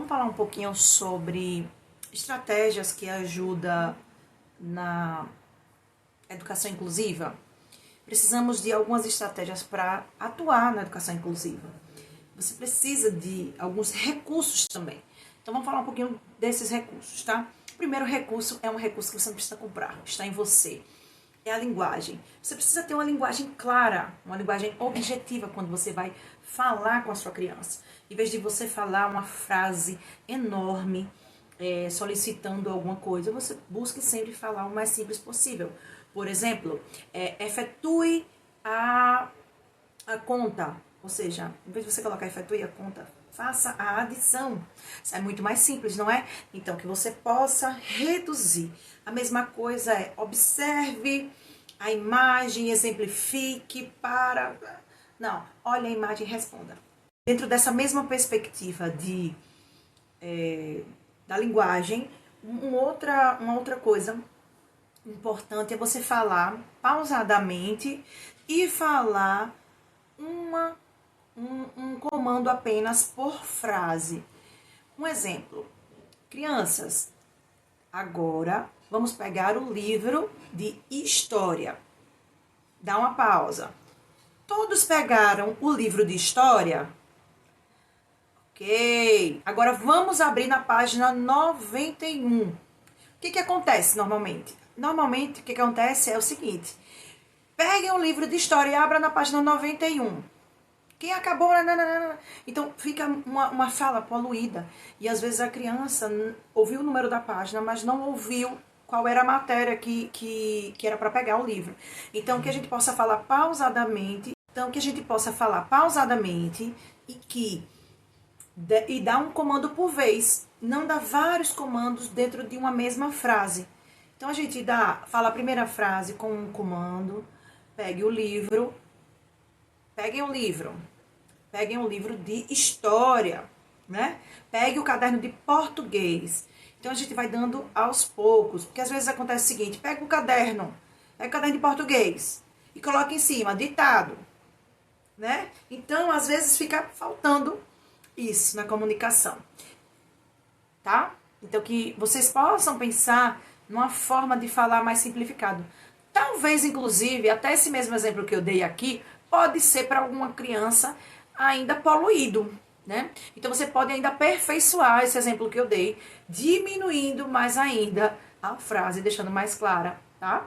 vamos falar um pouquinho sobre estratégias que ajudam na educação inclusiva. Precisamos de algumas estratégias para atuar na educação inclusiva. Você precisa de alguns recursos também. Então vamos falar um pouquinho desses recursos, tá? O primeiro recurso é um recurso que você não precisa comprar, está em você. É a linguagem. Você precisa ter uma linguagem clara, uma linguagem objetiva quando você vai falar com a sua criança. Em vez de você falar uma frase enorme, solicitando alguma coisa, você busque sempre falar o mais simples possível. Por exemplo, efetue a conta. Ou seja, em vez de você colocar efetue a conta, faça a adição. Isso é muito mais simples, não é? Então, que você possa reduzir. A mesma coisa é observe a imagem, exemplifique para... Não, olha a imagem e responda. Dentro dessa mesma perspectiva da linguagem, uma outra coisa importante é você falar pausadamente e falar um comando apenas por frase. Um exemplo. Crianças, agora vamos pegar o livro de história. Dá uma pausa. Todos pegaram o livro de história? Ok. Agora vamos abrir na página 91. O que acontece normalmente? Normalmente o que acontece é o seguinte. Peguem o livro de história e abram na página 91. Quem acabou... Então, fica uma fala poluída. E, às vezes, a criança ouviu o número da página, mas não ouviu qual era a matéria que era para pegar o livro. Então, que a gente possa falar pausadamente. E dar um comando por vez. Não dar vários comandos dentro de uma mesma frase. Então, a gente fala a primeira frase com um comando. Peguem o livro de história, né? Pegue o caderno de português. Então, a gente vai dando aos poucos. Porque, às vezes, acontece o seguinte. Pega o caderno de português e coloca em cima, ditado, né? Então, às vezes, fica faltando isso na comunicação, tá? Então, que vocês possam pensar numa forma de falar mais simplificado. Talvez, inclusive, até esse mesmo exemplo que eu dei aqui, pode ser para alguma criança ainda poluído, né? Então, você pode ainda aperfeiçoar esse exemplo que eu dei, diminuindo mais ainda a frase, deixando mais clara, tá?